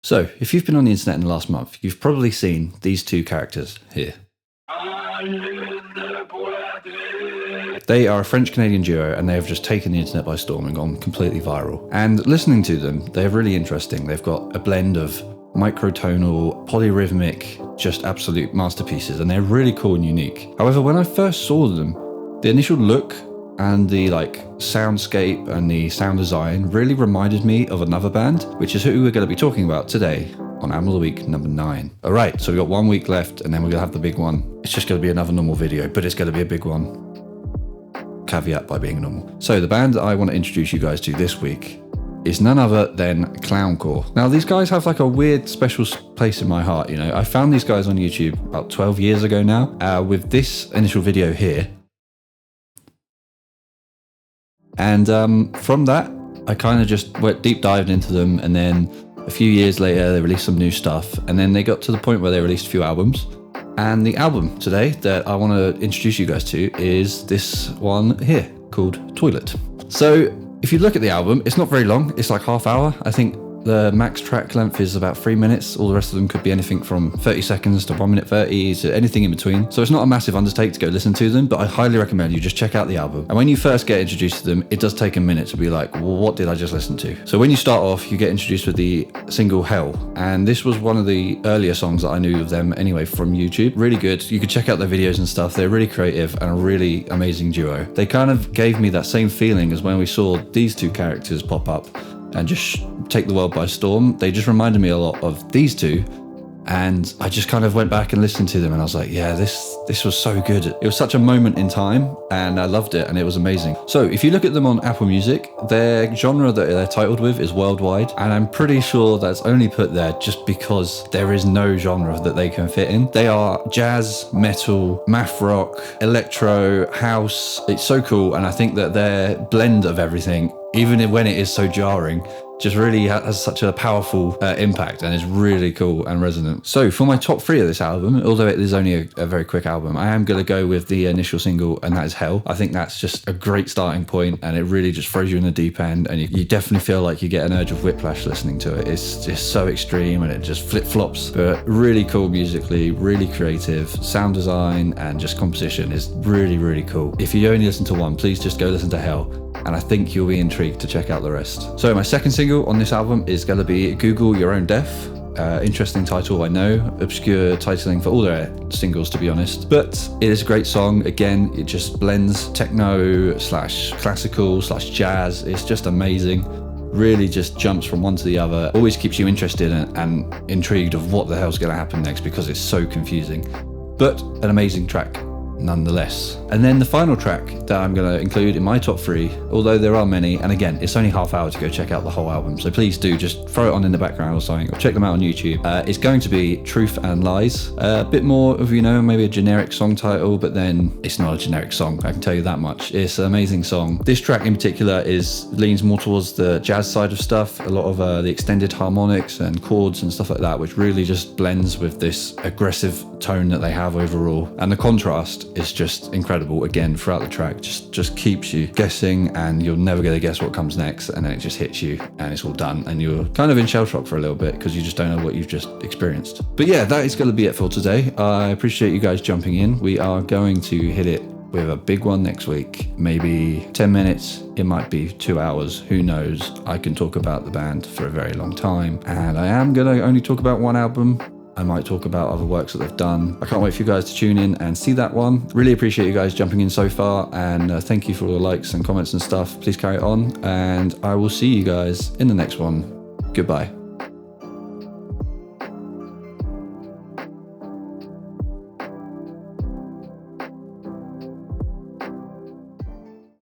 So, if you've been on the internet in the last month, you've probably seen these two characters here. They are a French-Canadian duo, and they have just taken the internet by storm and gone completely viral. And listening to them, they're really interesting. They've got a blend of microtonal, polyrhythmic, just absolute masterpieces, and they're really cool and unique. However, when I first saw them, the initial look and the soundscape and the sound design really reminded me of another band, which is who we're going to be talking about today on Album of the Week number 9. All right, so we've got 1 week left, and then we're going to have the big one. It's just going to be another normal video, but it's going to be a big one. Caveat by being normal. So the band that I want to introduce you guys to this week is none other than Clowncore. Now, these guys have a weird special place in my heart. I found these guys on YouTube about 12 years ago now, with this initial video here. And from that, I kind of just went deep dived into them, and then a few years later, they released some new stuff, and then they got to the point where they released a few albums. And the album today that I want to introduce you guys to is this one here called Toilet. So if you look at the album, it's not very long. It's like half hour. I think the max track length is about 3 minutes. All the rest of them could be anything from 30 seconds to 1 minute 30 to anything in between. So it's not a massive undertake to go listen to them, but I highly recommend you just check out the album. And when you first get introduced to them, it does take a minute to be like, well, what did I just listen to? So when you start off, you get introduced with the single Hell. And this was one of the earlier songs that I knew of them anyway from YouTube. Really good. You could check out their videos and stuff. They're really creative and a really amazing duo. They kind of gave me that same feeling as when we saw these two characters pop up and just take the world by storm. They just reminded me a lot of these two, and I just kind of went back and listened to them, and I was like, yeah, this was so good. It was such a moment in time, and I loved it, and it was amazing. So if you look at them on Apple Music, their genre that they're titled with is worldwide, and I'm pretty sure that's only put there just because there is no genre that they can fit in. They are jazz, metal, math rock, electro, house. It's so cool, and I think that their blend of everything, even when it is so jarring, just really has such a powerful impact, and is really cool and resonant. So for my top 3 of this album, although it is only a very quick album, I am going to go with the initial single, and that is Hell. I think that's just a great starting point, and it really just throws you in the deep end, and you definitely feel like you get an urge of whiplash listening to it. It's just so extreme, and it just flip-flops, but really cool musically, really creative. Sound design and just composition is really, really cool. If you only listen to one, please just go listen to Hell, and I think you'll be intrigued to check out the rest. So my second single on this album is going to be Google Your Own Death. Interesting title, I know. Obscure titling for all their singles, to be honest. But it is a great song. Again, it just blends techno / classical / jazz. It's just amazing. Really just jumps from one to the other. Always keeps you interested and intrigued of what the hell's going to happen next, because it's so confusing. But an amazing track nonetheless. And then the final track that I'm going to include in my top 3, although there are many, and again, it's only half hour to go check out the whole album, so please do just throw it on in the background or something, or check them out on YouTube. It's going to be Truth and Lies. A bit more of, maybe a generic song title, but then it's not a generic song, I can tell you that much. It's an amazing song. This track in particular leans more towards the jazz side of stuff, a lot of the extended harmonics and chords and stuff like that, which really just blends with this aggressive tone that they have overall. And the contrast is just incredible. Again, throughout the track, just keeps you guessing, and you're never going to guess what comes next, and then it just hits you and it's all done, and you're kind of in shell shock for a little bit because you just don't know what you've just experienced. But yeah, that is going to be it for today. I appreciate you guys jumping in. We are going to hit it with a big one next week. Maybe 10 minutes, it might be 2 hours, who knows. I can talk about the band for a very long time, and I am going to only talk about one album. I might talk about other works that they've done. I can't wait for you guys to tune in and see that one. Really appreciate you guys jumping in so far, and thank you for all the likes and comments and stuff. Please carry it on, and I will see you guys in the next one. Goodbye.